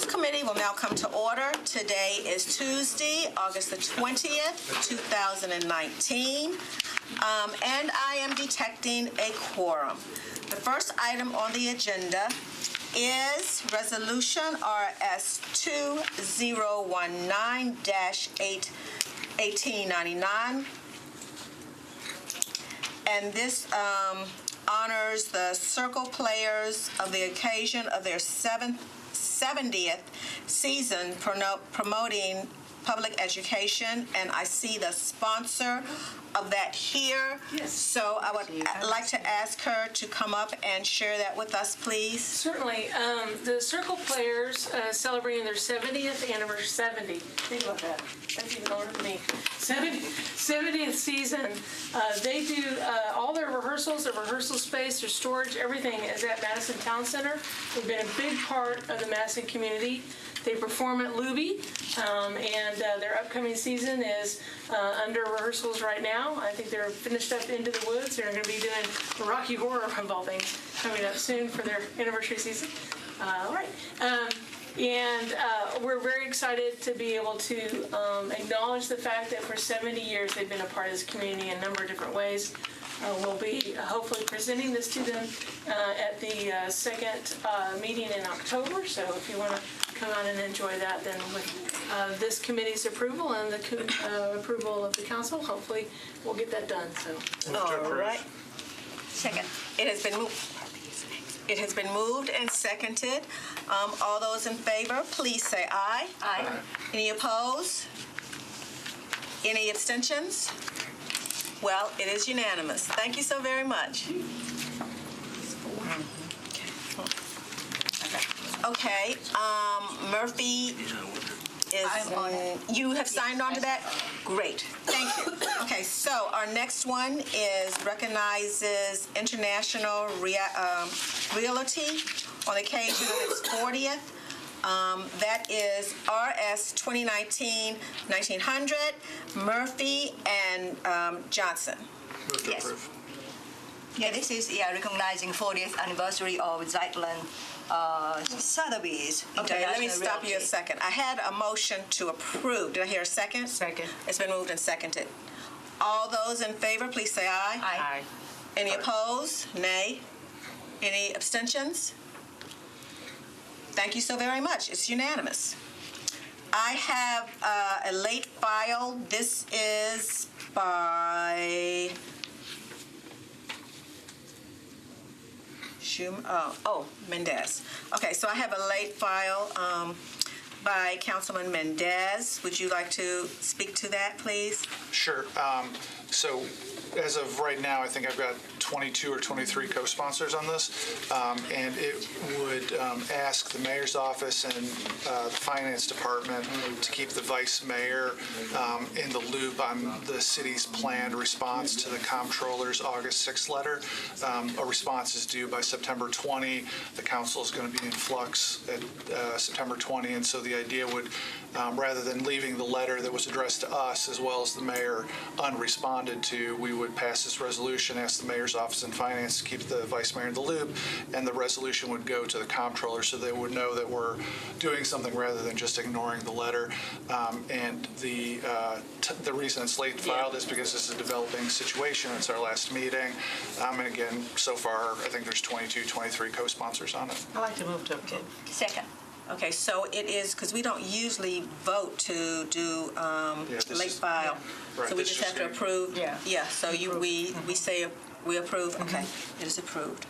Committee will now come to order. Today is Tuesday, August the 20th, 2019, and I am detecting a quorum. The first item on the agenda is Resolution RS 2019-1899, and this honors the Circle players of the occasion of their 70th season promoting public education, and I see the sponsor of that here. Yes. So I would like to ask her to come up and share that with us, please. Certainly. The Circle players celebrating their 70th anniversary. 70. Think about that. That's even older than me. 70th season. They do all their rehearsals, their rehearsal space, their storage, everything is at Madison Town Center. They've been a big part of the Madison community. They perform at Luby, and their upcoming season is under rehearsals right now. I think they're finished up Into the Woods. They're going to be doing the Rocky Horror of all things coming up soon for their anniversary season. All right. And we're very excited to be able to acknowledge the fact that for 70 years they've been a part of this community in a number of different ways. We'll be hopefully presenting this to them at the second meeting in October. So if you want to come out and enjoy that, then with this committee's approval and the approval of the council, hopefully we'll get that done. So. All right. Second. It has been moved. It has been moved and seconded. All those in favor, please say aye. Aye. Any opposed? Any abstentions? Well, it is unanimous. Thank you so very much. Okay, Murphy is, you have signed on to that? Great, thank you. Okay, so our next one is recognizes International Realty on the occasion of its 40th. That is RS 2019-1900, Murphy and Johnson. Yes. Yeah, this is recognizing 40th anniversary of Zytland Sotheby's. Okay, let me stop you a second. I had a motion to approve. Did I hear a second? Second. It's been moved and seconded. All those in favor, please say aye. Aye. Any opposed? Nay. Any abstentions? Thank you so very much. It's unanimous. I have a late file. This is by Mendez. Okay, so I have a late file by Councilman Mendez. Would you like to speak to that, please? Sure. So as of right now, I think I've got 22 or 23 co-sponsors on this, and it would ask the mayor's office and the finance department to keep the vice mayor in the loop on the city's planned response to the comptroller's August 6th letter. A response is due by September 20. The council is going to be in flux at September 20, and so the idea would, rather than leaving the letter that was addressed to us as well as the mayor unresponded to, we would pass this resolution, ask the mayor's office and finance to keep the vice mayor in the loop, and the resolution would go to the comptroller so they would know that we're doing something rather than just ignoring the letter. And the reason it's late filed is because this is a developing situation. It's our last meeting. And again, so far, I think there's 22, 23 co-sponsors on it. I'd like to move to approve. Second. Okay, so it is, because we don't usually vote to do late file. Right, so we just have to approve. Yeah. Yeah, so we say we approve. Okay, it is approved.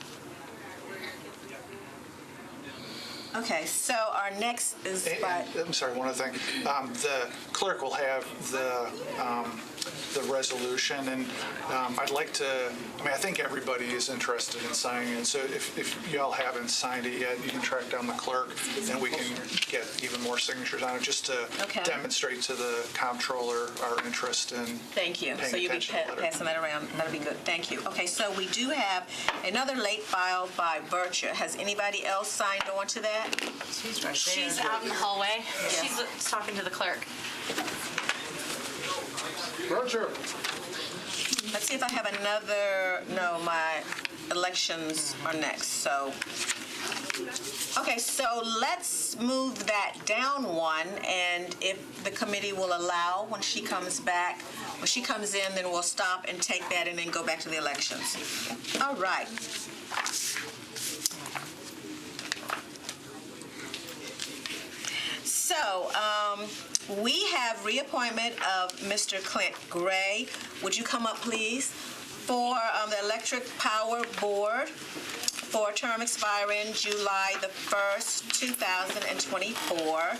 Okay, so our next is by... I'm sorry, one other thing. The clerk will have the resolution, and I'd like to, I think everybody is interested in signing it, so if y'all haven't signed it yet, you can track down the clerk, and we can get even more signatures on it, just to demonstrate to the comptroller our interest in Thank you. So you'll be passing that around. That'll be good. Thank you. Okay, so we do have another late file by Bircher. Has anybody else signed on to that? She's right there. She's out in the hallway. Yeah. She's talking to the clerk. Roger. let's see if I have another, no, my elections are next, so. Okay, so let's move that down one, and if the committee will allow, when she comes back, when she comes in, then we'll stop and take that and then go back to the elections. All right. So, we have reappointment of Mr. Clint Gray. Would you come up, please, for the Electric Power Board for a term expiring July the 1st, 2024.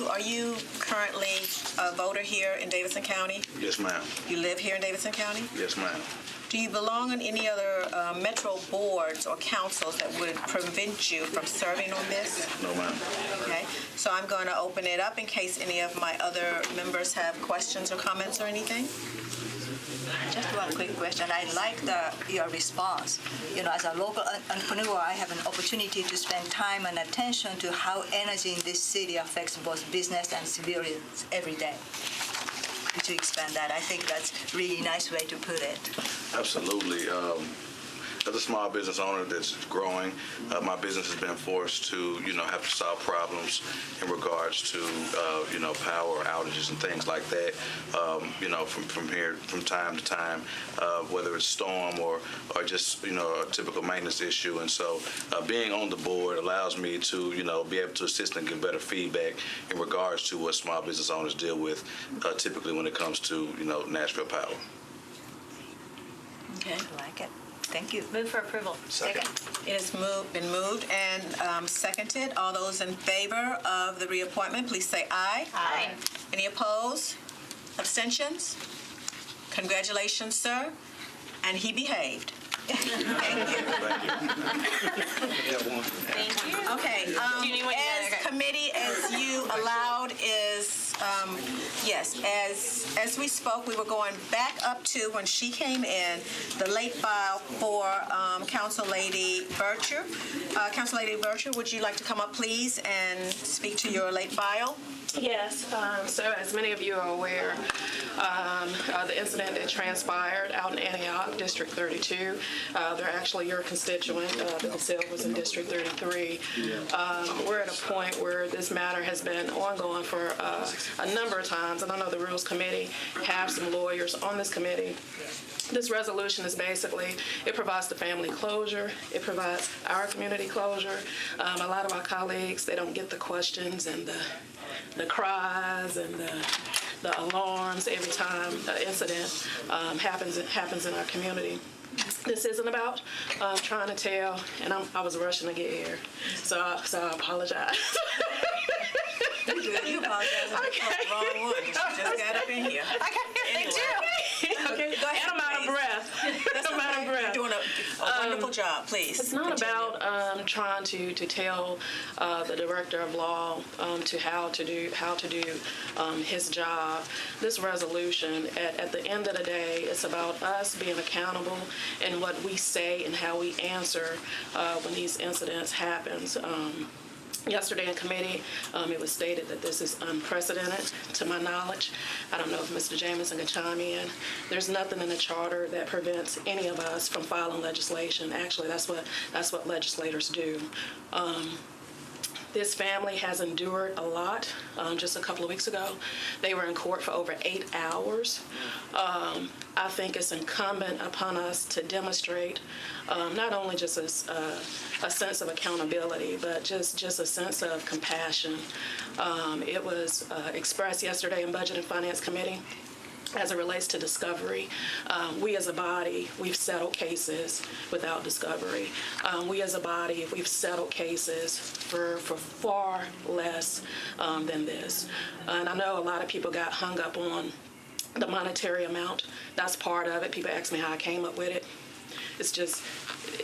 Are you currently a voter here in Davidson County? Yes, ma'am. You live here in Davidson County? Yes, ma'am. Do you belong on any other metro boards or councils that would prevent you from serving on this? No, ma'am. Okay, so I'm going to open it up in case any of my other members have questions or comments or anything. Just one quick question. I like your response. As a local entrepreneur, I have an opportunity to spend time and attention to how energy in this city affects both business and civilians every day. To expand that, I think that's a really nice way to put it. Absolutely. As a small business owner that's growing, my business has been forced to, have to solve problems in regards to, power outages and things like that, from time to time, whether it's storm or just, a typical maintenance issue. And so being on the board allows me to, be able to assist and give better feedback in regards to what small business owners deal with typically when it comes to, Nashville Power. Okay, I like it. Thank you. Move for approval. Second. It has been moved and seconded. All those in favor of the reappointment, please say aye. Aye. Any opposed? Abstentions? Congratulations, sir. And he behaved. Thank you. Thank you. Okay, Do you need one? as committee, as you allowed is, yes, as we spoke, we were going back up to when she came in, the late file for Council Lady Bircher. Council Lady Bircher, would you like to come up, please, and speak to your late file? Yes, so as many of you are aware, the incident that transpired out in Antioch, District 32, they're actually your constituent. The facility was in District 33. We're at a point where this matter has been ongoing for a number of times, and I know the Rules Committee have some lawyers on this committee. This resolution is basically, it provides the family closure, it provides our community closure. A lot of our colleagues, they don't get the questions and the cries and the alarms every time an incident happens in our community. This isn't about trying to tell, and I was rushing to get here, so I apologize. You apologize. Okay. Wrong one. You just got up in here. Thank you. Okay. Go ahead, And I'm out of breath. That's I'm out of breath. You're doing a wonderful job. Please. It's not continue. about trying to tell the director of law to how to do his job. This resolution, at the end of the day, it's about us being accountable in what we say and how we answer when these incidents happens. Yesterday in committee, it was stated that this is unprecedented to my knowledge. I don't know if Mr. Jamison can chime in. There's nothing in the charter that prevents any of us from filing legislation. Actually, that's what legislators do. This family has endured a lot. Just a couple of weeks ago, they were in court for over 8 hours. I think it's incumbent upon us to demonstrate not only just a sense of accountability, but just a sense of compassion. It was expressed yesterday in Budget and Finance Committee. As it relates to discovery, we as a body, we've settled cases without discovery. We as a body, we've settled cases for far less than this. And I know a lot of people got hung up on the monetary amount. That's part of it. People ask me how I came up with it. It's just,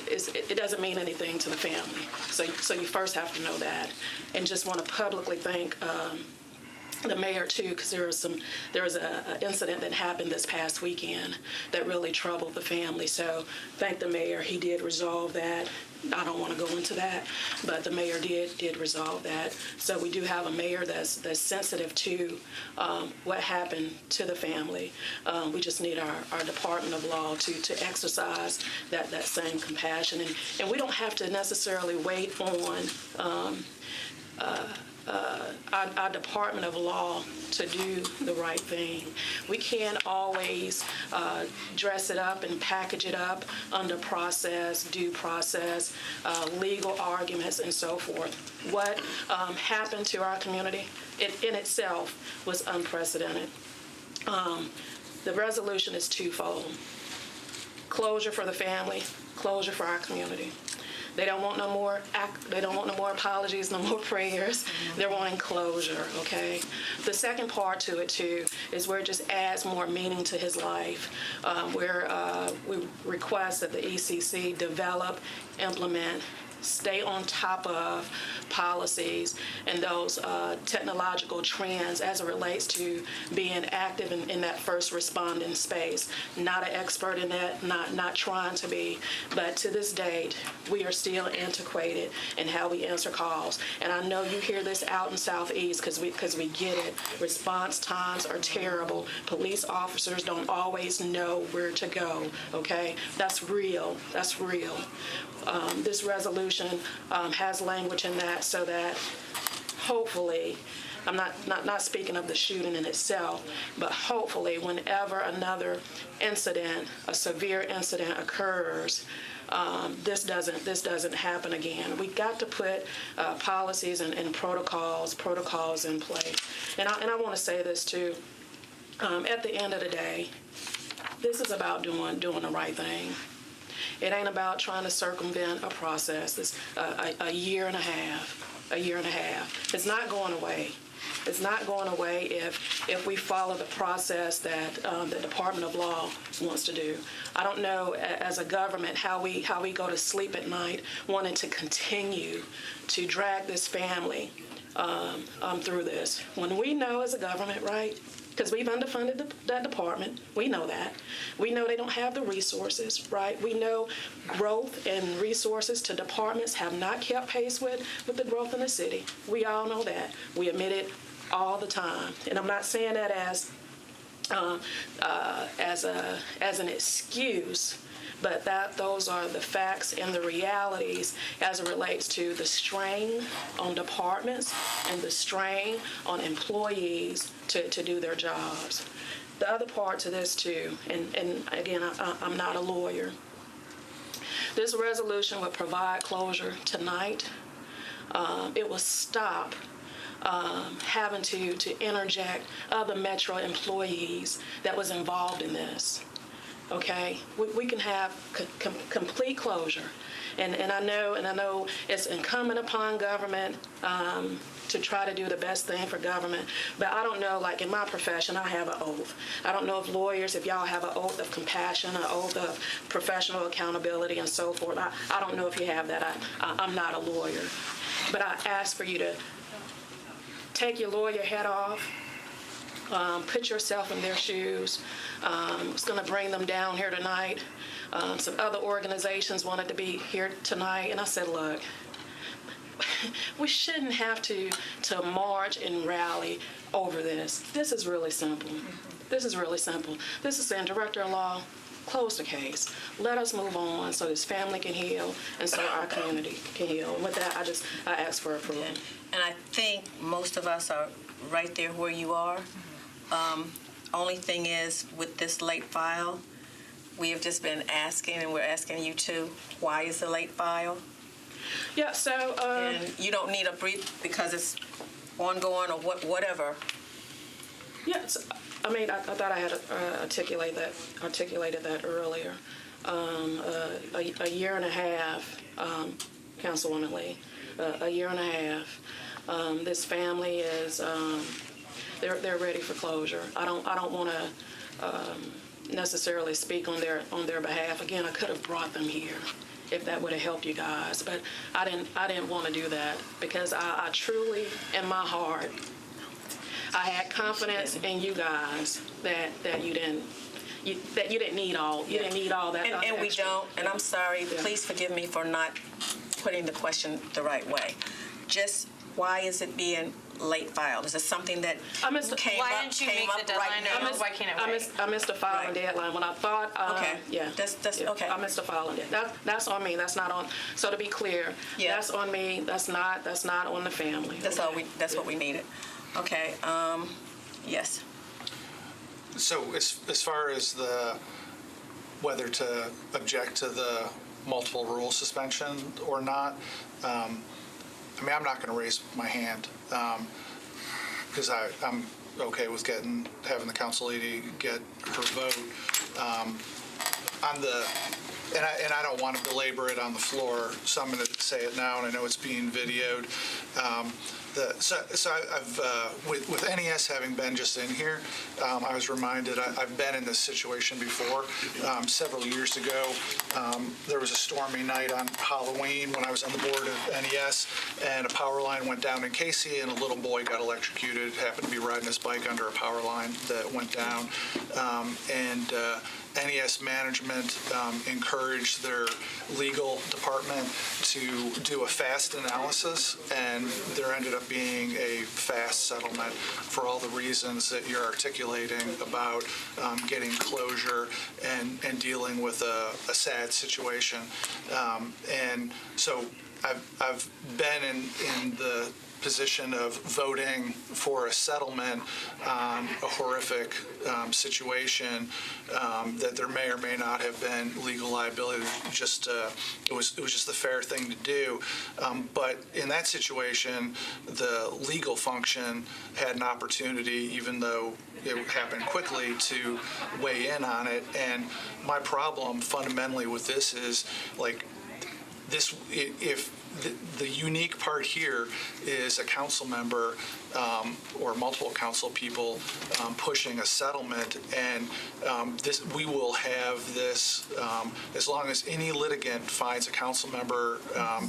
it doesn't mean anything to the family. So you first have to know that. And just want to publicly thank the mayor too, because there was an incident that happened this past weekend that really troubled the family. So thank the mayor, he did resolve that. I don't want to go into that, but the mayor did resolve that. So we do have a mayor that's sensitive to what happened to the family. We just need our Department of Law to exercise that same compassion, and we don't have to necessarily wait on our Department of Law to do the right thing. We can't always dress it up and package it up under process, due process, legal arguments, and so forth. What happened to our community, in itself, was unprecedented. The resolution is twofold. Closure for the family, closure for our community. They don't want no more. They don't want no more apologies, no more prayers. They're wanting closure. Okay. The second part to it too is where it just adds more meaning to his life. Where we request that the ECC develop, implement, stay on top of policies and those technological trends as it relates to being active in that first responding space. Not an expert in that, not trying to be, but to this date, we are still antiquated in how we answer calls. And I know you hear this out in Southeast because we get it. Response times are terrible. Police officers don't always know where to go, okay? That's real. That's real. This resolution has language in that so that hopefully, I'm not speaking of the shooting in itself, but hopefully whenever another incident, a severe incident occurs, this doesn't happen again. We got to put policies and protocols in place. And I want to say this too. At the end of the day, this is about doing the right thing. It ain't about trying to circumvent a process. It's a year and a half. It's not going away. It's not going away if we follow the process that the Department of Law wants to do. I don't know as a government how we go to sleep at night wanting to continue to drag this family through this. When we know as a government, right? Because we've underfunded that department. We know that. We know they don't have the resources, right? We know growth and resources to departments have not kept pace with the growth in the city. We all know that. We admit it all the time. And I'm not saying that as an excuse, but those are the facts and the realities as it relates to the strain on departments and the strain on employees to do their jobs. The other part to this too, and again, I'm not a lawyer. This resolution would provide closure tonight. It will stop having to interject other Metro employees that was involved in this. Okay, we can have complete closure, and I know it's incumbent upon government to try to do the best thing for government. But I don't know, like in my profession, I have an oath. I don't know if lawyers, if y'all have an oath of compassion, an oath of professional accountability, and so forth. I don't know if you have that. I'm not a lawyer, but I ask for you to take your lawyer hat off. Put yourself in their shoes. It's going to bring them down here tonight. Some other organizations wanted to be here tonight, and I said, look, we shouldn't have to march and rally over this. This is really simple. This is really simple. This is saying, Director of Law, close the case. Let us move on so this family can heal and so our community can heal. And with that, I ask for approval. And I think most of us are right there where you are. Only thing is, with this late file, we have just been asking, and we're asking you too, why is the late file? Yeah, so... and you don't need a brief because it's ongoing or whatever. Yes, I mean, I thought I had articulated that earlier. A year and a half, Councilwoman Lee, a year and a half. This family is... They're ready for closure. I don't want to necessarily speak on their behalf. Again, I could have brought them here if that would have helped you guys, but I didn't want to do that because I truly, in my heart, I had confidence in you guys that you didn't need all that. And we extra. don't, and I'm sorry, Yeah. please forgive me for not putting the question the right way. Just why is it being late filed? Is it something that I missed- came Why up, didn't you came make the up right deadline now? or why can't it wait? I missed the filing Right. deadline when I thought. Okay. Yeah. That's Yeah, okay. I missed the filing deadline. That's on me. That's not on. So to be clear, Yeah. that's on me. That's not on the family. That's all we. That's what we needed. Okay. Yes. So as far as whether to object to the multiple rule suspension or not, I mean, I'm not going to raise my hand because I'm okay with having the council lady get her vote and I don't want to belabor it on the floor, so I'm going to say it now, and I know it's being videoed. With NES having been just in here, I was reminded I've been in this situation before. Several years ago, there was a stormy night on Halloween when I was on the board of NES, and a power line went down in Casey, and a little boy got electrocuted. Happened to be riding his bike under a power line that went down, and NES management encouraged their legal department to do a fast analysis, and there ended up being a fast settlement for all the reasons that you're articulating about getting closure and dealing with a sad situation. And so I've been in the position of voting for a settlement on a horrific situation that there may or may not have been legal liability. It was just the fair thing to do. But in that situation, the legal function had an opportunity, even though it happened quickly, to weigh in on it. And my problem fundamentally with this is if the unique part here is a council member or multiple council people pushing a settlement, and we will have this as long as any litigant finds a council member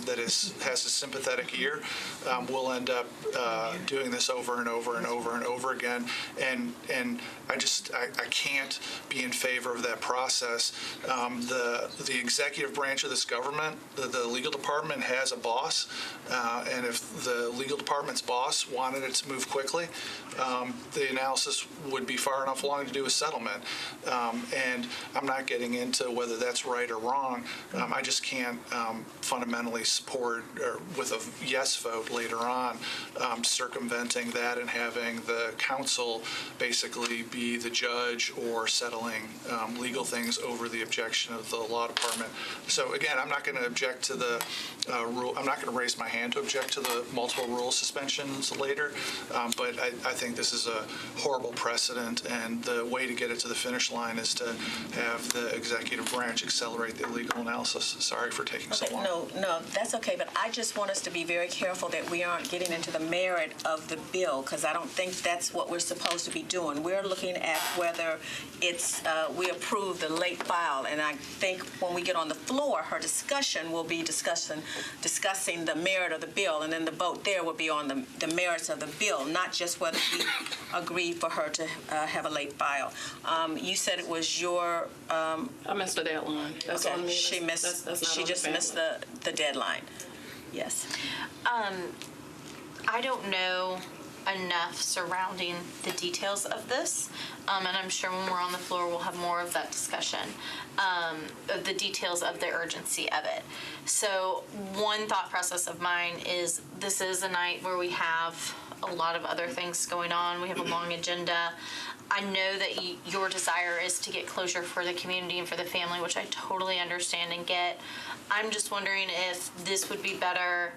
that has a sympathetic ear, we'll end up doing this over and over and over and over again, and I can't be in favor of that process. The executive branch of this government, the legal department, has a boss, and if the legal department's boss wanted it to move quickly, the analysis would be far enough along to do a settlement. And I'm not getting into whether that's right or wrong. I just can't fundamentally support, or with a yes vote later on, circumventing that and having the council basically be the judge or settling legal things over the objection of the law department. So again, I'm not going to object to the rule. I'm not going to raise my hand to object to the multiple rule suspensions later, but I think this is a horrible precedent, and the way to get it to the finish line is to have the executive branch accelerate the legal analysis. Sorry for taking so long. No, that's okay, but I just want us to be very careful that we aren't getting into the merit of the bill, because I don't think that's what we're supposed to be doing. We're looking at whether we approve the late file, and I think when we get on the floor, her discussion will be discussing the merit of the bill, and then the vote there will be on the merits of the bill, not just whether we agree for her to have a late file. You said it was your... I missed the deadline. That's okay, on me. she just missed the deadline. Yes. I don't know enough surrounding the details of this, and I'm sure when we're on the floor we'll have more of that discussion of the details of the urgency of it. So one thought process of mine is this is a night where we have a lot of other things going on. We have a long agenda. I know that your desire is to get closure for the community and for the family, which I totally understand and get. I'm just wondering if this would be better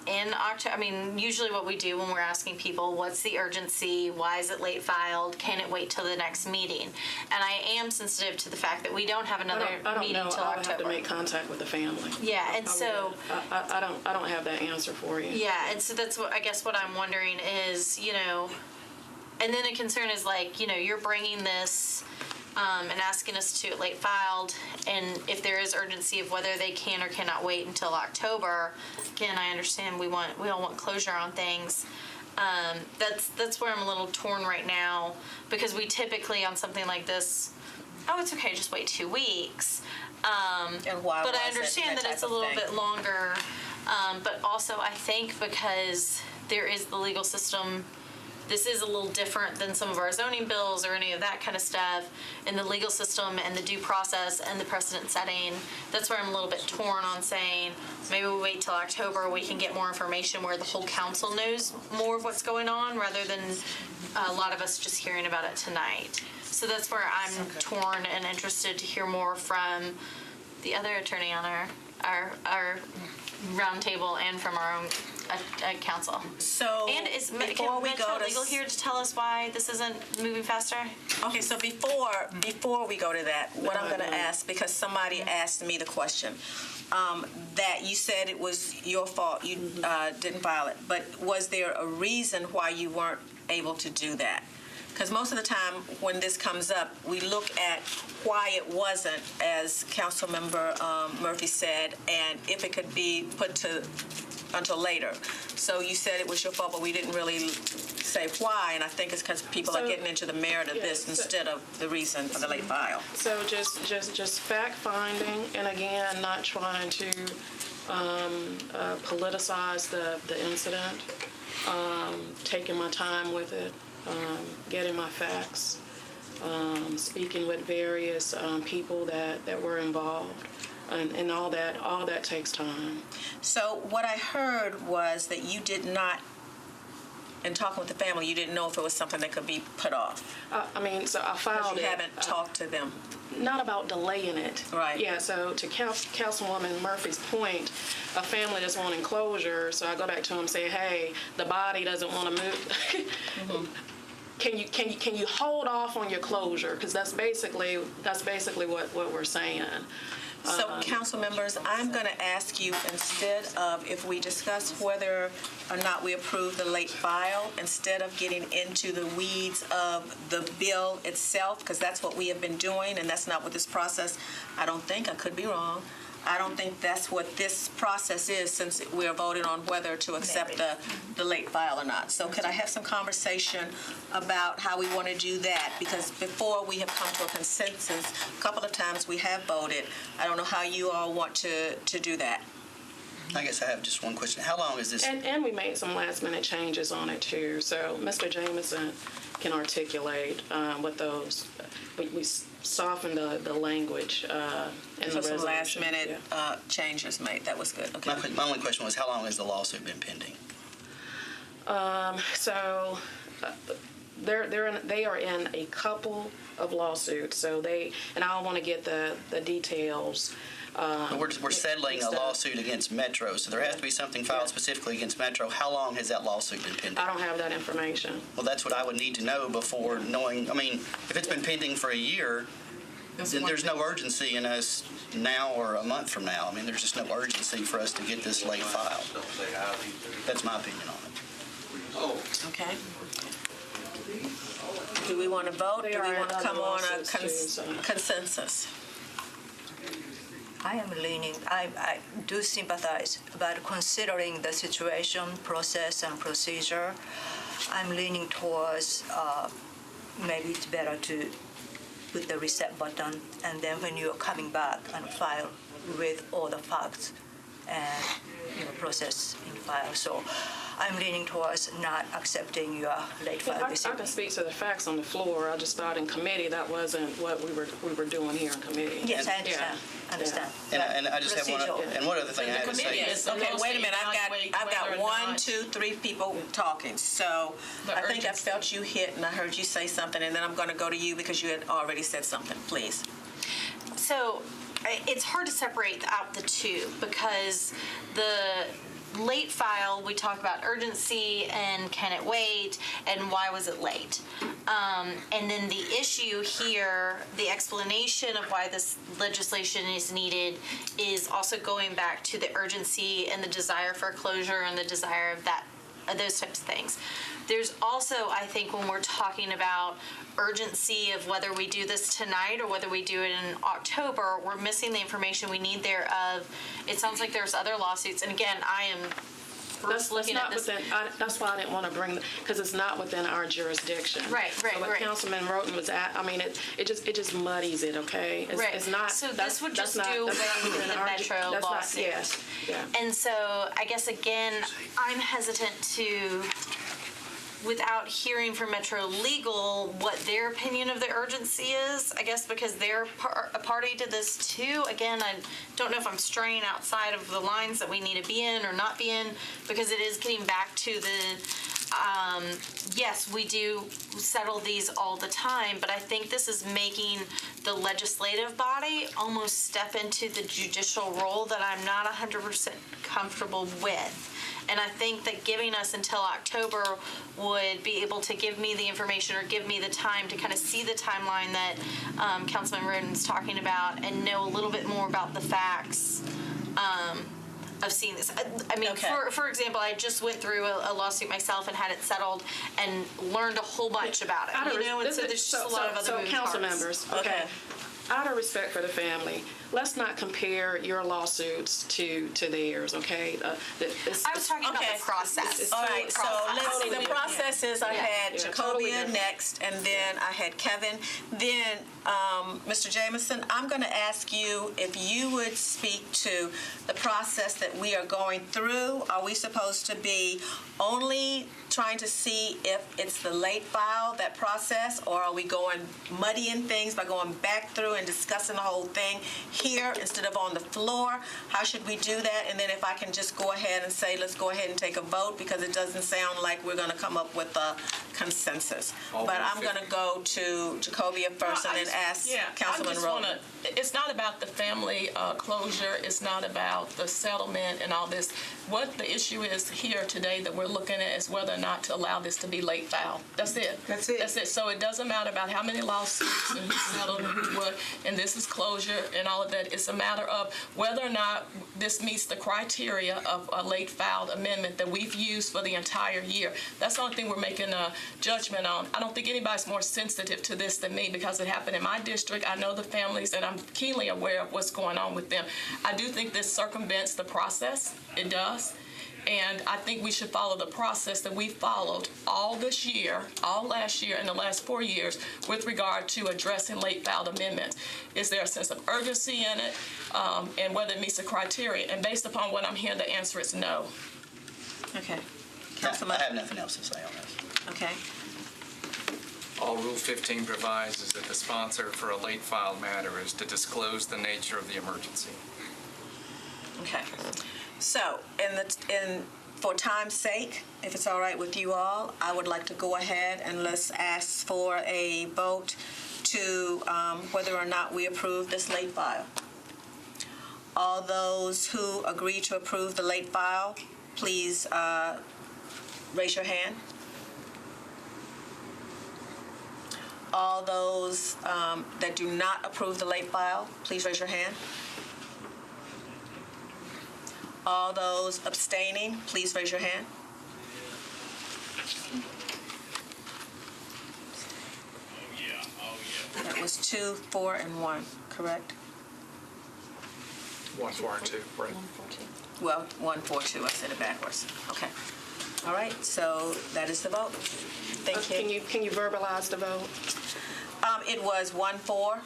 in October. I mean, usually what we do when we're asking people, what's the urgency? Why is it late filed? Can it wait till the next meeting? And I am sensitive to the fact that we don't have another meeting I don't know. till I would have to October. make contact with the family. Yeah, and so I don't have that answer for you. yeah, and so that's what I guess what I'm wondering is, and then the concern is you're bringing this and asking us to late filed, and if there is urgency of whether they can or cannot wait until October, again, I understand we all want closure on things. That's where I'm a little torn right now, because we typically on something like this, oh, it's okay, just wait 2 weeks. And why But was I it, understand that type it's a of little thing. bit longer. But also I think because there is the legal system, this is a little different than some of our zoning bills or any of that kind of stuff. And the legal system and the due process and the precedent setting, that's where I'm a little bit torn on saying, maybe we wait till October, we can get more information where the whole council knows more of what's going on rather than a lot of us just hearing about it tonight. So that's where I'm torn and interested to hear more from the other attorney on our roundtable and from our own council. So And is before we Metro go to Legal here to tell us why this isn't moving faster? Okay, so before we go to that, what I'm going to ask, because somebody asked me the question, that you said it was your fault, you didn't file it, but was there a reason why you weren't able to do that? Because most of the time when this comes up, we look at why it wasn't, as Councilmember Murphy said, and if it could be put to until later. So you said it was your fault, but we didn't really say why, and I think it's because people are getting into the merit of this instead of the reason for the late file. So just fact finding, and again, not trying to politicize the incident, taking my time with it, getting my facts, speaking with various people that were involved, and all that takes time. So what I heard was that you did not, in talking with the family, you didn't know if it was something that could be put off. So I filed Because it. you haven't talked to them. Not about delaying it. Right. Yeah, so to Councilwoman Murphy's point, a family that's wanting closure, so I go back to them and say, hey, the body doesn't want to move. Can you hold off on your closure? Because that's basically what we're saying. So, council members, I'm going to ask you, instead of, if we discuss whether or not we approve the late file, instead of getting into the weeds of the bill itself, because that's what we have been doing, and that's not what this process, I don't think, I could be wrong, I don't think that's what this process is, since we're voting on whether to accept the late file or not. So could I have some conversation about how we want to do that? Because before we have come to a consensus, a couple of times we have voted. I don't know how you all want to do that. I guess I have just one question. How long is this? And we made some last minute changes on it too. So Mr. Jameson can articulate what those. We softened the language in the So resolution. some last minute Yeah. changes made. That was good. Okay. My only question was, how long has the lawsuit been pending? So they are in a couple of lawsuits. So and I don't want to get the details. But we're settling a lawsuit against Metro, so there has to be something filed specifically against Metro. How long has that lawsuit been pending? I don't have that information. Well, that's what I would need to know before knowing. I mean, if it's been pending for a year, then there's no urgency in us now or a month from now. I mean, there's just no urgency for us to get this late filed. That's my opinion on it. Okay. Do we want to vote? They Do we are want to in come other on a lawsuits too, so. consensus? I am leaning, I do sympathize, but considering the situation, process, and procedure, I'm leaning towards maybe it's better to put the reset button, and then when you're coming back and file with all the facts and process in file. So I'm leaning towards not accepting your late file I this can evening. speak to the facts on the floor. I just thought in committee that wasn't what we were doing here in committee. Yes, I Yeah. understand. And I just have one other thing I had to say. Okay, wait a minute. I've got 1, 2, 3 people talking. So I think I felt you hit, and I heard you say something, and then I'm going to go to you because you had already said something. Please. So it's hard to separate out the two, because the late file, we talk about urgency and can it wait and why was it late. And then the issue here, the explanation of why this legislation is needed, is also going back to the urgency and the desire for closure and the desire of those types of things. There's also, I think, when we're talking about urgency of whether we do this tonight or whether we do it in October, we're missing the information we need there of, it sounds like there's other lawsuits, and again, I am That's looking at not this. within, that's why I didn't want to bring, because it's not within our jurisdiction. Right, So what right. Councilman Roten was at, I mean, it just muddies it, okay? Right. It's not. So that's- this would that's just not- do that's not with within the our Metro that's not- lawsuit. Yes, yeah. And so I guess again, I'm hesitant to, without hearing from Metro Legal what their opinion of the urgency is, I guess because they're a party to this too. Again, I don't know if I'm straying outside of the lines that we need to be in or not be in, because it is getting back to the, yes, we do settle these all the time, but I think this is making the legislative body almost step into the judicial role that I'm not 100% comfortable with. And I think that giving us until October would be able to give me the information or give me the time to kind of see the timeline that Councilman Roden's talking about and know a little bit more about the facts of seeing this. I mean, Okay. for example, I just went through a lawsuit myself and had it settled and learned a whole bunch about it. You know, and so there's just a lot of other moving council parts. members, Okay. okay. Out of respect for the family, let's not compare your lawsuits to theirs, okay? I was talking about Okay. the process. It's All right, so let's see, the Totally process is I had yeah, totally Jacobia different. next, and then I had Kevin. Then, Mr. Jameson, I'm going to ask you if you would speak to the process that we are going through. Are we supposed to be only trying to see if it's the late file, that process, or are we going muddying things by going back through and discussing the whole thing here instead of on the floor? How should we do that? And then if I can just go ahead and say, let's go ahead and take a vote, because it doesn't sound like we're going to come up with a consensus. But I'm going to go to Jacobia first and then ask Councilman Rowland. It's not about the family closure. It's not about the settlement and all this. What the issue is here today that we're looking at is whether or not to allow this to be late file. That's it. That's it. That's it. So it doesn't matter about how many lawsuits and who settled and who what, and this is closure and all of that. It's a matter of whether or not this meets the criteria of a late filed amendment that we've used for the entire year. That's the only thing we're making a judgment on. I don't think anybody's more sensitive to this than me because it happened in my district. I know the families and I'm keenly aware of what's going on with them. I do think this circumvents the process. It does. And I think we should follow the process that we followed all this year, all last year, and the last 4 years with regard to addressing late filed amendments. Is there a sense of urgency in it, and whether it meets the criteria? And based upon what I'm hearing, the answer is no. Okay. I Councilman? have nothing else to say on this. Okay. All Rule 15 provides is that the sponsor for a late filed matter is to disclose the nature of the emergency. Okay. So, for time's sake, if it's all right with you all, I would like to go ahead and let's ask for a vote to whether or not we approve this late file. All those who agree to approve the late file, please raise your hand. All those that do not approve the late file, please raise your hand. All those abstaining, please raise your hand. That was 2, 4, and 1, correct? 1, 4, and 2, right? Well, 1, 4, 2, I said it backwards. Okay. All right, so that is the vote. Thank you. Can you verbalize the vote? It was 1, 4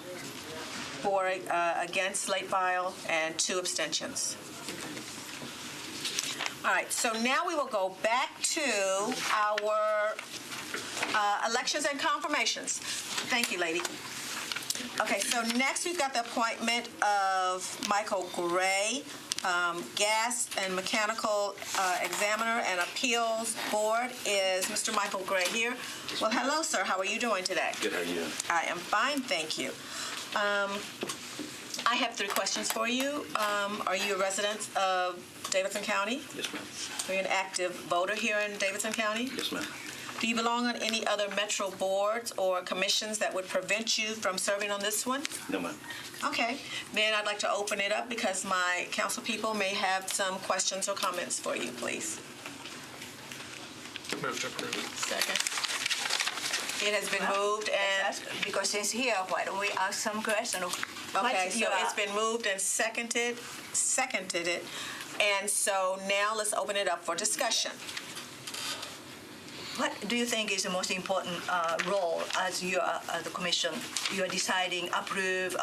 against late file and 2 abstentions. All right, so now we will go back to our elections and confirmations. Thank you, lady. Okay, so next we've got the appointment of Michael Gray, Gas and Mechanical Examiner and Appeals Board. Is Mr. Michael Gray here? Well, hello, sir. How are you doing today? Good, how are you? I am fine, thank you. I have 3 questions for you. Are you a resident of Davidson County? Yes, ma'am. Are you an active voter here in Davidson County? Yes, ma'am. Do you belong on any other metro boards or commissions that would prevent you from serving on this one? No, ma'am. Okay, then I'd like to open it up because my council people may have some questions or comments for you, please. Move to approve. Second. It has been moved and, Because since here, why don't we ask some questions? okay, so it's been moved and seconded it. And so now let's open it up for discussion. What do you think is the most important role as you are the commission? You are deciding, approve,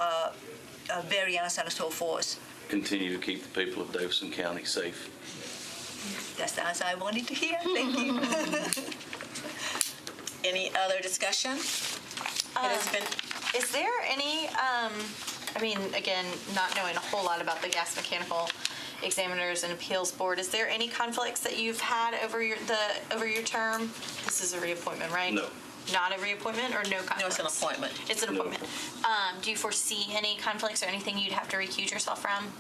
variance, and so forth. Continue to keep the people of Davidson County safe. That's the answer I wanted to hear. Thank you. Any other discussion? It has been. Is there any, again, not knowing a whole lot about the gas mechanical examiners and appeals board, is there any conflicts that you've had over your term? This is a reappointment, right? No. Not a reappointment or no conflicts? No, it's an appointment. It's an appointment. Do you foresee any conflicts or anything you'd have to recuse yourself from?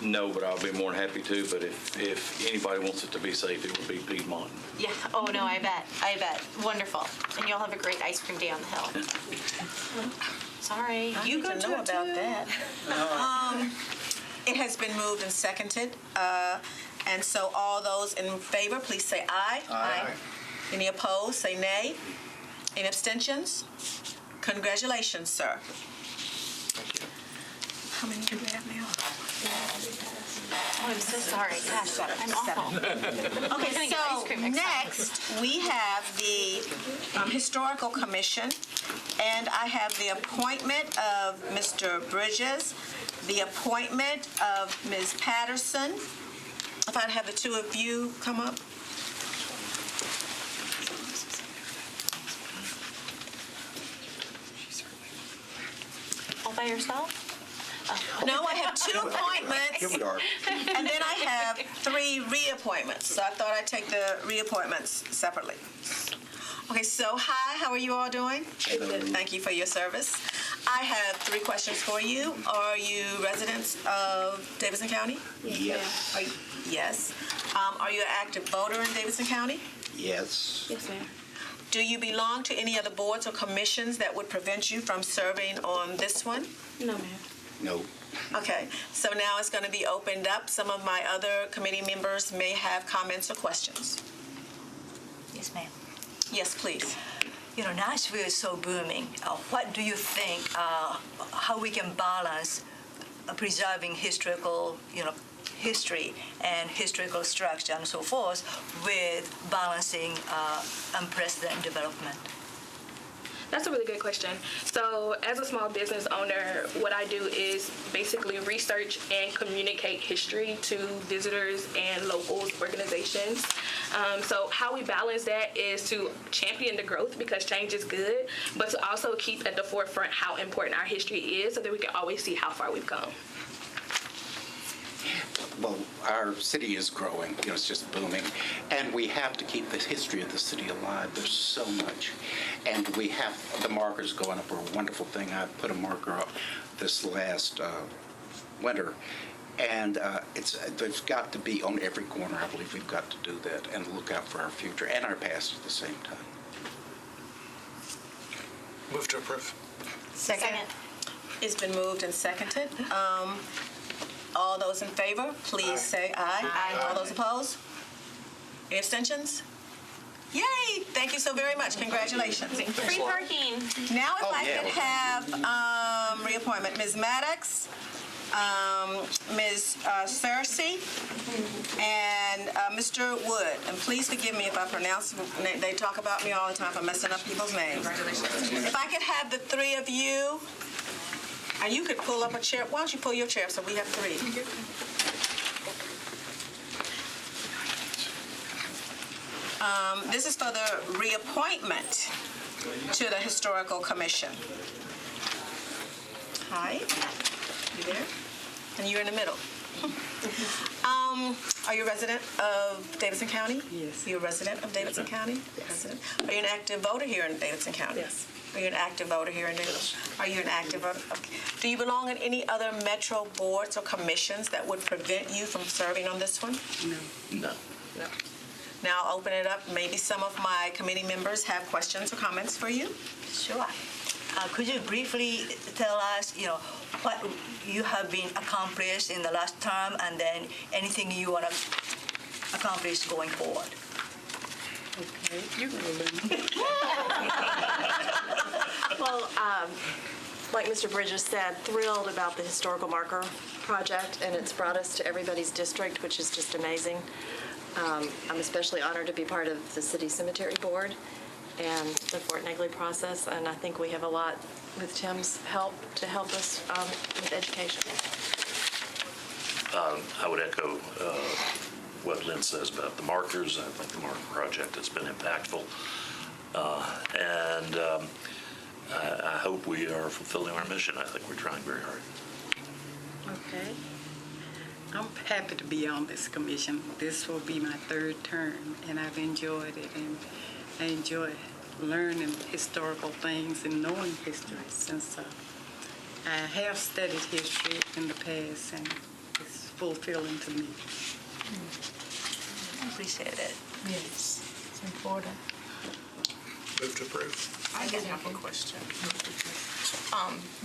No, but I'll be more than happy to. But if anybody wants it to be safe, it would be Piedmont. Yeah. Oh, no, I bet. Wonderful. And y'all have a great ice cream day on the hill. Sorry. You go to know about that. It has been moved and seconded. And so all those in favor, please say aye. Aye. Any opposed, say nay. Any abstentions? Congratulations, sir. Thank you. How many do we have now? Oh, I'm so sorry. Gosh, I'm awful. Okay, gonna get ice so cream next time. next we have the Historical Commission, and I have the appointment of Mr. Bridges, the appointment of Ms. Patterson. If I'd have the two of you come up. All by yourself? No, I have two appointments. Here we are. And then I have 3 reappointments. So I thought I'd take the reappointments separately. Okay, so hi, how are you all doing? Thank you for your service. I have 3 questions for you. Are you residents of Davidson County? Yes. Yes. Are you an active voter in Davidson County? Yes. Yes, ma'am. Do you belong to any other boards or commissions that would prevent you from serving on this one? No, ma'am. No. Okay, so now it's going to be opened up. Some of my other committee members may have comments or questions. Yes, ma'am. Yes, please. You know, Nashville is so booming. What do you think, how we can balance preserving historical, history and historical structure and so forth with balancing unprecedented development? That's a really good question. So as a small business owner, what I do is basically research and communicate history to visitors and locals, organizations. So how we balance that is to champion the growth because change is good, but to also keep at the forefront how important our history is so that we can always see how far we've come. Well, our city is growing, it's just booming, and we have to keep the history of the city alive. There's so much, and we have the markers going up are a wonderful thing. I put a marker up this last winter, and there's got to be on every corner. I believe we've got to do that and look out for our future and our past at the same time. Move to approve. Second. It's been moved and seconded. All those in favor, please say aye. Aye. All those opposed? Any abstentions? Yay! Thank you so very much. Congratulations. Free parking. Now if I could have reappointment, Ms. Maddox, Ms. Cersei, and Mr. Wood. And please forgive me if I pronounce, they talk about me all the time for messing up people's names. If I could have the 3 of you, and you could pull up a chair. Why don't you pull your chair so we have 3? This is for the reappointment to the Historical Commission. Hi. You there? And you're in the middle. Are you a resident of Davidson County? Yes. You're a resident of Davidson County? Yes. Are you an active voter here in Davidson County? Yes. Are you an active voter here in Davidson? Are you an active voter? Okay. Do you belong in any other metro boards or commissions that would prevent you from serving on this one? No. No. Now I'll open it up. Maybe some of my committee members have questions or comments for you. Sure. Could you briefly tell us, what you have been accomplished in the last term and then anything you want to accomplish going forward? Okay. You're going to Well, like Mr. Bridges said, thrilled about the historical marker project, and it's brought us to everybody's district, which is just amazing. I'm especially honored to be part of the City Cemetery Board and the Fort Negley process, and I think we have a lot with Tim's help to help us with education. I would echo what Lynn says about the markers. I think the marker project has been impactful. And I hope we are fulfilling our mission. I think we're trying very hard. Okay. I'm happy to be on this commission. This will be my third term, and I've enjoyed it. And I enjoy learning historical things and knowing history since I have studied history in the past, and it's fulfilling to me. I appreciate it. Yes, it's important. Move to approve. I did have a question.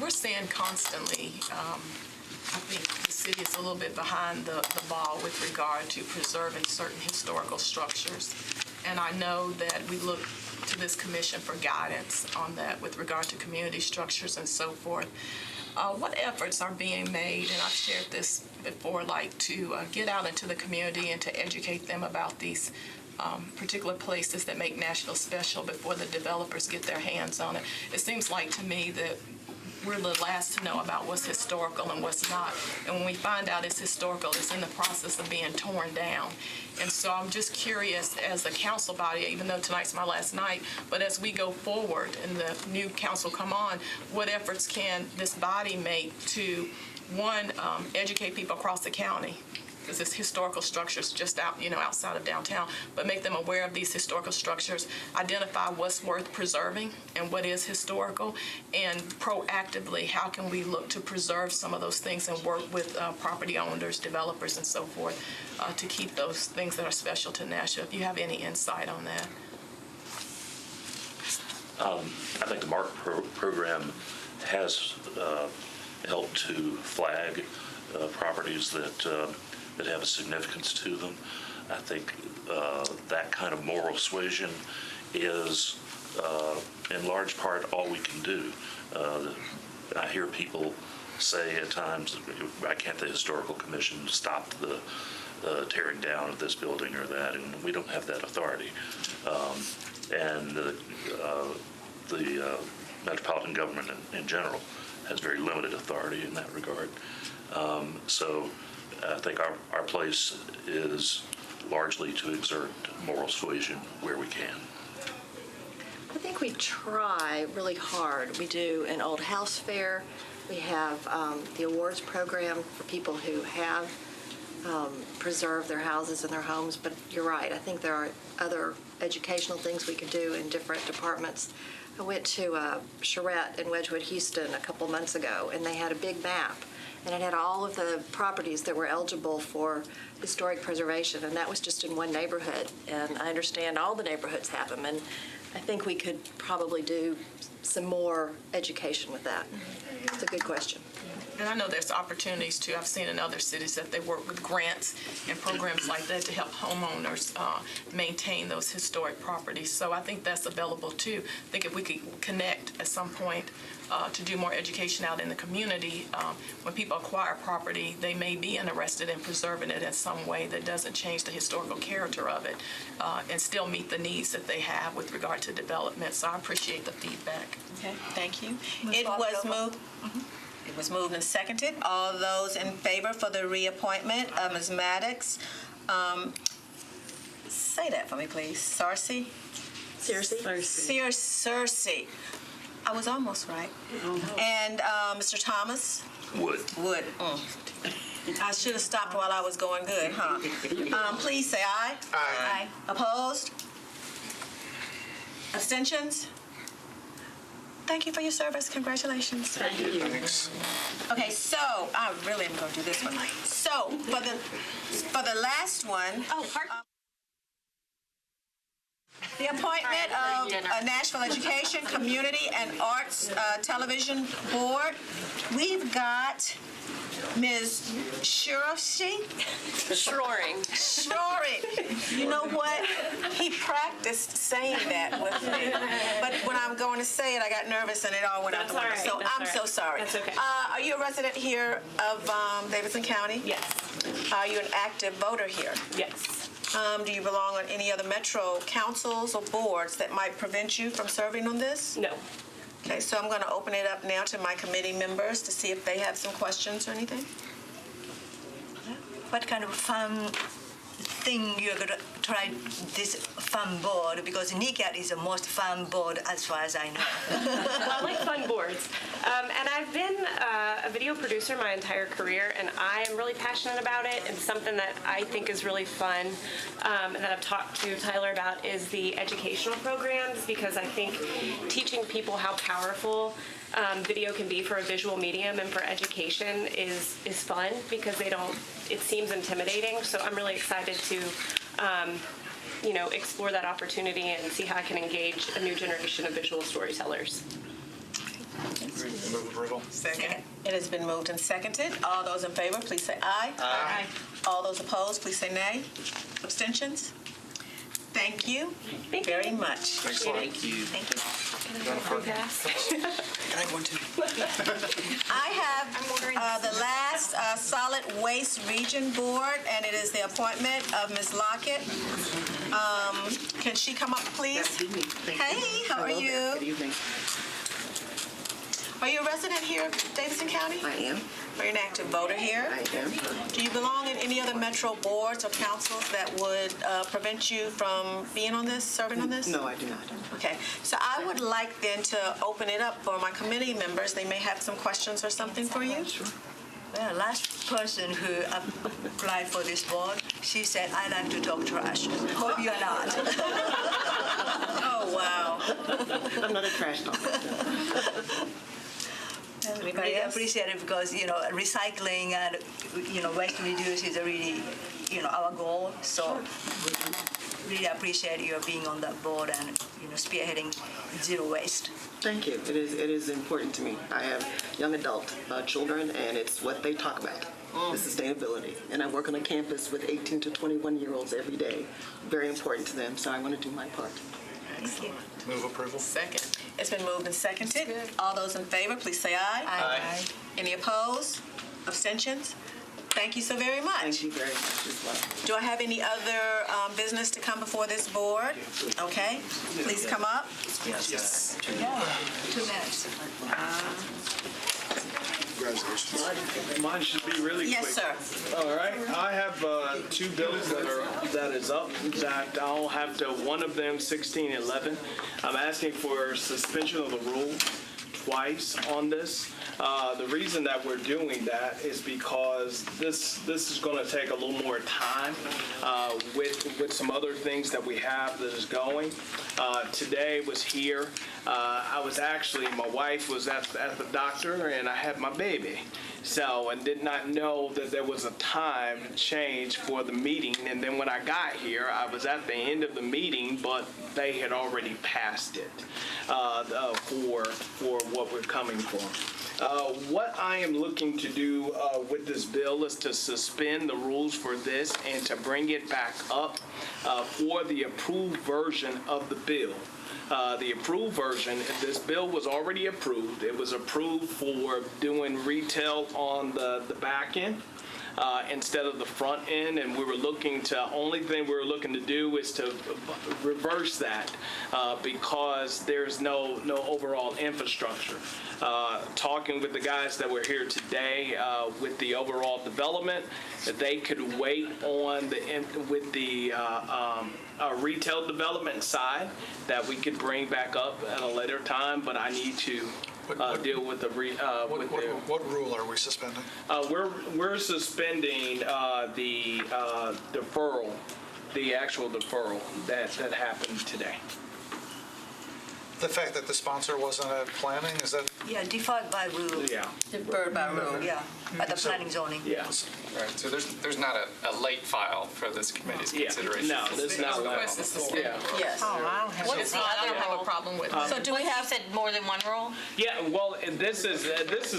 We're seeing constantly, I think the city is a little bit behind the ball with regard to preserving certain historical structures. And I know that we look to this commission for guidance on that with regard to community structures and so forth. What efforts are being made, and I've shared this before, like to get out into the community and to educate them about these particular places that make Nashville special before the developers get their hands on it? It seems like to me that we're the last to know about what's historical and what's not. And when we find out it's historical, it's in the process of being torn down. And so I'm just curious, as a council body, even though tonight's my last night, but as we go forward and the new council come on, what efforts can this body make to, one, educate people across the county, because it's historical structures just out, outside of downtown, but make them aware of these historical structures, identify what's worth preserving and what is historical, and proactively, how can we look to preserve some of those things and work with property owners, developers, and so forth to keep those things that are special to Nashville. If you have any insight on that. I think the marker program has helped to flag properties that have a significance to them. I think that kind of moral suasion is, in large part, all we can do. I hear people say at times, why can't the Historical Commission stop the tearing down of this building or that? And we don't have that authority. And the Metropolitan government in general has very limited authority in that regard. So I think our place is largely to exert moral suasion where we can. I think we try really hard. We do an old house fair. We have the awards program for people who have preserved their houses and their homes. But you're right. I think there are other educational things we can do in different departments. I went to Charette in Wedgwood, Houston a couple months ago, and they had a big map. And it had all of the properties that were eligible for historic preservation, and that was just in one neighborhood. And I understand all the neighborhoods have them, and I think we could probably do some more education with that. It's a good question. And I know there's opportunities too. I've seen in other cities that they work with grants and programs like that to help homeowners maintain those historic properties. So I think that's available too. I think if we could connect at some point to do more education out in the community, when people acquire property, they may be interested in preserving it in some way that doesn't change the historical character of it and still meet the needs that they have with regard to development. So I appreciate the feedback. Okay, thank you. It was moved. It was moved and seconded. All those in favor for the reappointment of Ms. Maddox. Say that for me, please. Searcy? Searcy. I was almost right. And Mr. Thomas? Wood. I should have stopped while I was going good, huh? Please say aye. Aye. Opposed? Abstentions? Thank you for your service. Congratulations. Thank you. Thanks. Okay, so I really am going to do this one. So for the last one. The appointment of a Nashville Education, Community, and Arts Television Board. We've got Ms. Shroring. You know what? He practiced saying that with me. But when I'm going to say it, I got nervous and it all went out the window. So I'm so sorry. That's okay. Are you a resident here of Davidson County? Yes. Are you an active voter here? Yes. Do you belong on any other metro councils or boards that might prevent you from serving on this? No. Okay, so I'm going to open it up now to my committee members to see if they have some questions or anything. What kind of fun thing you're going to try this fun board? Because NECAT is the most fun board as far as I know. Well, I like fun boards. And I've been a video producer my entire career, and I am really passionate about it. And something that I think is really fun and that I've talked to Tyler about is the educational programs, because I think teaching people how powerful video can be for a visual medium and for education is fun, because it seems intimidating. So I'm really excited to explore that opportunity and see how I can engage a new generation of visual storytellers. Move approval. Second. It has been moved and seconded. All those in favor, please say aye. Aye. All those opposed, please say nay. Abstentions? Thank you very much. Thanks a lot. Thank you. Thank you. Can I have one too? I have the last Solid Waste Region Board, and it is the appointment of Ms. Lockett. Can she come up, please? Hey, how are you? Good evening. Are you a resident here of Davidson County? I am. Are you an active voter here? I am. Do you belong in any other metro boards or councils that would prevent you from being on this, serving on this? No, I do not. Okay, so I would like then to open it up for my committee members. They may have some questions or something for you. Sure. The last person who applied for this board, she said, I like to talk trash. Hope you're not. Oh, wow. I'm not a trash talker. We really appreciate it because, recycling and, waste reduce is really, our goal. So we really appreciate you being on that board and, spearheading zero waste. Thank you. It is important to me. I have young adult children, and it's what they talk about, the sustainability. And I work on a campus with 18 to 21-year-olds every day. Very important to them, so I want to do my part. Thank you. Move approval. Second. It's been moved and seconded. All those in favor, please say aye. Aye. Any opposed? Abstentions? Thank you so very much. Thank you very much as well. Do I have any other business to come before this board? Okay, please come up. Yes. 2 minutes. Congratulations. Mine should be really quick. Yes, sir. All right. I have 2 bills that is up that I'll have to, one of them 1611. I'm asking for suspension of the rule twice on this. The reason that we're doing that is because this is going to take a little more time with some other things that we have that is going. Today was here. My wife was at the doctor, and I had my baby. So, and did not know that there was a time change for the meeting. And then when I got here, I was at the end of the meeting, but they had already passed it for what we're coming for. What I am looking to do with this bill is to suspend the rules for this and to bring it back up for the approved version of the bill. The approved version, this bill was already approved. It was approved for doing retail on the back end instead of the front end, and only thing we were looking to do is to reverse that because there's no overall infrastructure. Talking with the guys that were here today with the overall development, they could wait on with the retail development side that we could bring back up at a later time, but I need to deal with the what rule are we suspending? We're suspending the deferral, the actual deferral that happened today. The fact that the sponsor wasn't at planning, is that? Yeah, default by rule. Yeah. Deferred by rule. Yeah, at the planning zoning. Yeah. Right, so there's not a late file for this committee's Yeah. consideration. No, that's not allowed. Request is suspended. Yeah. Yes. What is the I other don't have a rule? problem with So do we You have, said more than one rule? Yeah, well, and this is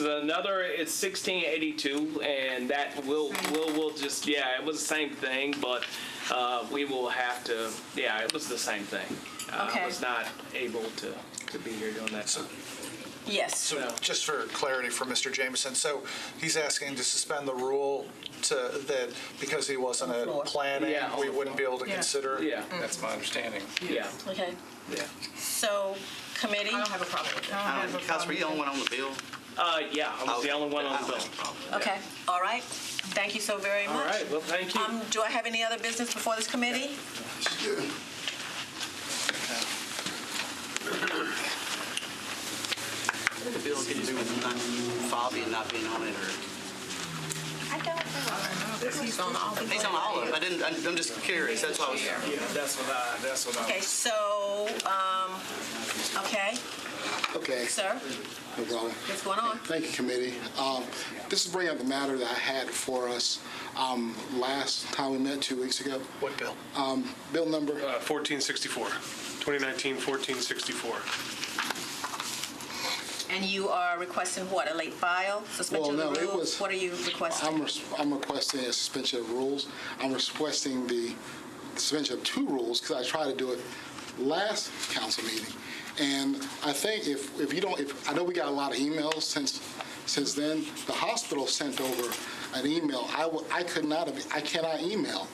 another. It's 1682, and that we'll just it was the same thing, but we will have to. Yeah, it was the same thing. Okay. I was not able to be here doing that. yes. So just for clarity for Mr. Jameson, so he's asking to suspend the rule that because he wasn't at planning, Yeah. we wouldn't be able to Yeah. consider? Yeah, That's my understanding. yeah, Okay. yeah. So, committee? I don't have a problem with that. Council, were you the only one on the bill? Yeah, I was the only one on the bill. Okay, all right. Thank you so very All much. right, well, thank you. Do I have any other business before this committee? The bill could do with Fabi and not being on it, or? I don't know. He's on all the. He's on all of them. I'm just curious, that's why I was. Yeah, that's what I. Okay, so, okay, Okay, sir, no problem. what's going on? Thank you, committee. This is bringing up the matter that I had for us last time we met 2 weeks ago. What bill? Bill number 1464, 2019-1464. And you are requesting what, a late file, suspension Well, of the no, it rules? was- What are you requesting? I'm requesting a suspension of rules. I'm requesting the suspension of 2 rules because I tried to do it last council meeting. And I think if I know we got a lot of emails since then. The hospital sent over an email. I cannot email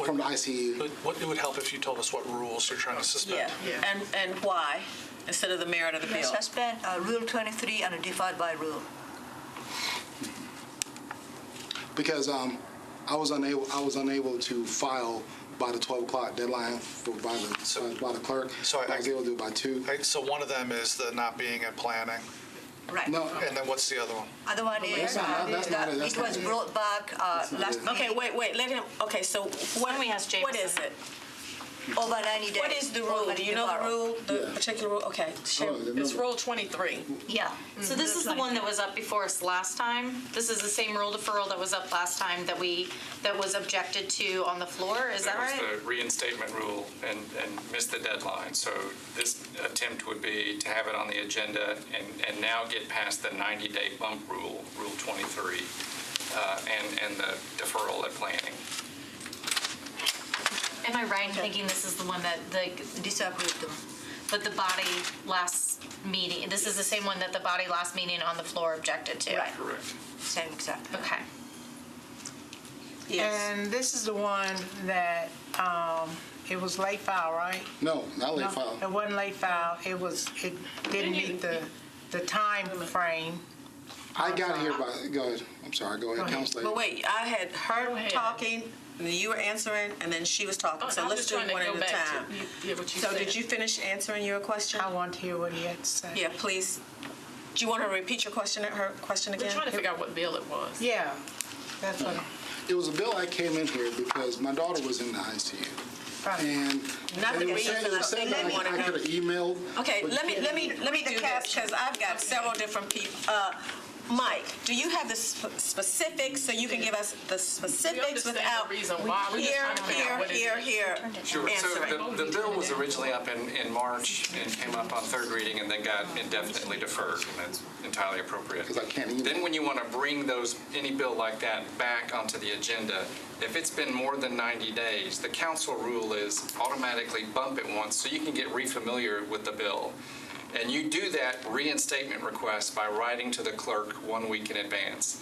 from the ICU. But what it would help if you told us what rules you're trying to suspend. Yeah, and why, instead of the merit of the bill? Suspend Rule 23 and default by rule. Because I was unable to file by the 12 o'clock deadline by the clerk. So I was able to do it by 2. So one of them is the not being at planning. Right. No, And then what's the other one? Other one is, it was brought back last Okay, meeting wait, let him, okay, so Why don't we ask what is Jameson? it? over 90 days. What is the rule? Do you know the rule, the particular rule? Okay. It's Rule 23. Yeah, so this is the one that was up before us last time. This is the same rule deferral that was up last time that was objected to on the floor, is that right? That was the reinstatement rule and missed the deadline. So this attempt would be to have it on the agenda and now get past the 90-day bump rule, Rule 23, and the deferral at planning. Am I right in thinking this is the one that Disapproved them. but the body last meeting, this is the same one that the body last meeting on the floor objected to? Right. Correct. Same exact. Okay. Yes. And this is the one that, it was late file, right? No, not late No, file. It wasn't late file, it didn't meet the time frame. I got here by, go ahead. I'm sorry, go ahead, Councilor. But wait, I had her talking, and then you were answering, and then she was talking. So I'm let's just do trying to one go at a back to time. what you So said. did you finish answering your question? I want to hear what he had to say. Yeah, please. Do you want her to repeat her question We're again? trying to figure out what bill it was. Yeah, that's what, It was a bill I came in here because my daughter was in the ICU. And Not the they were reason saying, I think they wanted I her- could have emailed. Okay, but- let me do this, because I've got several different people. Mike, do you have the specifics, so you can give us the specifics understand without the reason why. We're just trying to figure out what it is. here Sure. answering? So the bill was originally up in March and came up on third reading and then got indefinitely deferred, and that's entirely appropriate. Because I can't email. Then when you want to bring any bill like that back onto the agenda, if it's been more than 90 days, the council rule is automatically bump it once so you can get refamiliar with the bill. And you do that reinstatement request by writing to the clerk 1 week in advance.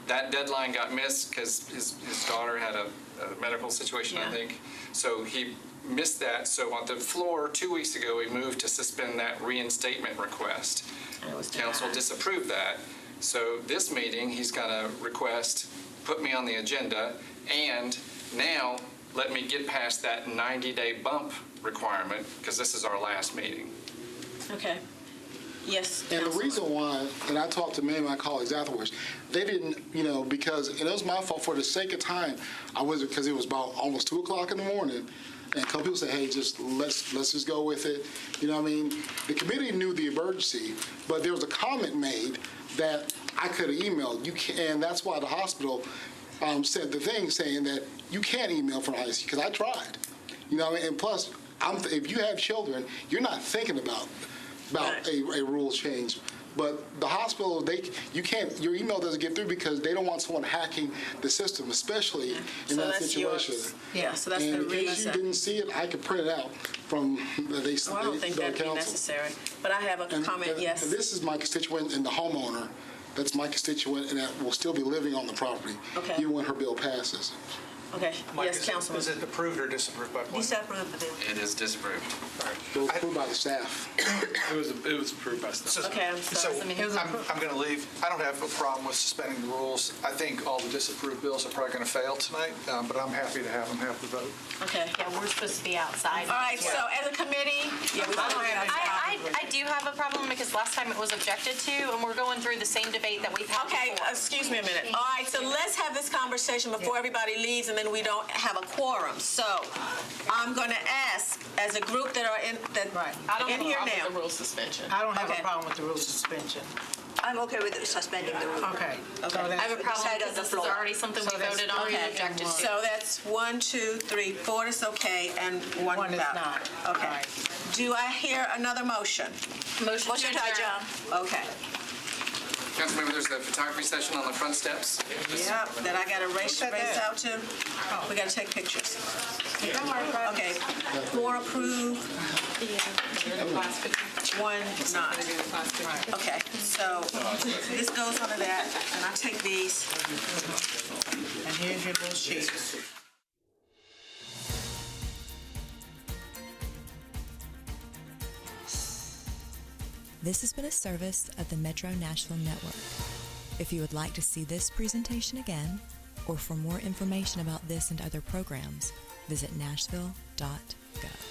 That deadline got missed because his daughter had a medical situation, I think. So he missed that. So on the floor 2 weeks ago, we moved to suspend that reinstatement request. Council disapproved that. So this meeting, he's going to request, put me on the agenda, and now let me get past that 90-day bump requirement because this is our last meeting. Okay. Yes. And the Councilor. reason why, and I talked to many of my colleagues afterwards, they didn't, because, and it was my fault for the sake of time, because it was about almost 2 o'clock in the morning, And a couple people say, hey, let's just go with it. You know what I mean? The committee knew the emergency, but there was a comment made that I could have emailed. And that's why the hospital said the thing saying that you can't email from IC, because I tried. You know what I mean? And plus, if you have children, you're not thinking about a rule change. But the hospital, your email doesn't get through because they don't want someone hacking the system, especially in that situation. Yeah, so that's the and in case reason. you didn't see it, I could print it out from the Well, I don't think that'd be necessary, but I have a comment, yes. And this is my constituent and the homeowner. That's my constituent, and that will still be living on the property, Okay. even when her bill passes. Okay, Mike, yes, Councilman. Is it approved or disapproved by the board? Disapproved the bill. It is disapproved. It was approved by the staff. It was approved by staff. Okay, I'm sorry. I'm going to leave. I don't have a problem with suspending the rules. I think all the disapproved bills are probably going to fail tonight, but I'm happy to have them have the vote. Okay. Yeah, we're supposed to be outside. All right, so as a committee, I do have a problem because last time it was objected to, and we're going through the same debate that we've had okay, before. excuse me a minute. All right, so let's have this conversation before everybody leaves, and then we don't have a quorum. So I'm going to ask, as a group that are in I don't have in a here problem now. with the rule suspension. I don't have Okay. a problem with the rule suspension. I'm okay with suspending the rule. Okay. Okay. I have a problem Decided on because the this is floor. already something we that's voted on three and and objected one. to. So that's 1, 2, 3, 4 that's okay, and one One is without. not. Okay. Right. Do I hear another motion? Motion to adjourn. Okay. Councilmember, there's a photography session on the front steps. Yeah, that I got to race out to. We got to take pictures. Okay. 4 approved. 1 not. Okay, so this goes onto that, and I take these. And here's your little sheet. This has been a service of the Metro Nashville Network. If you would like to see this presentation again, or for more information about this and other programs, visit nashville.gov.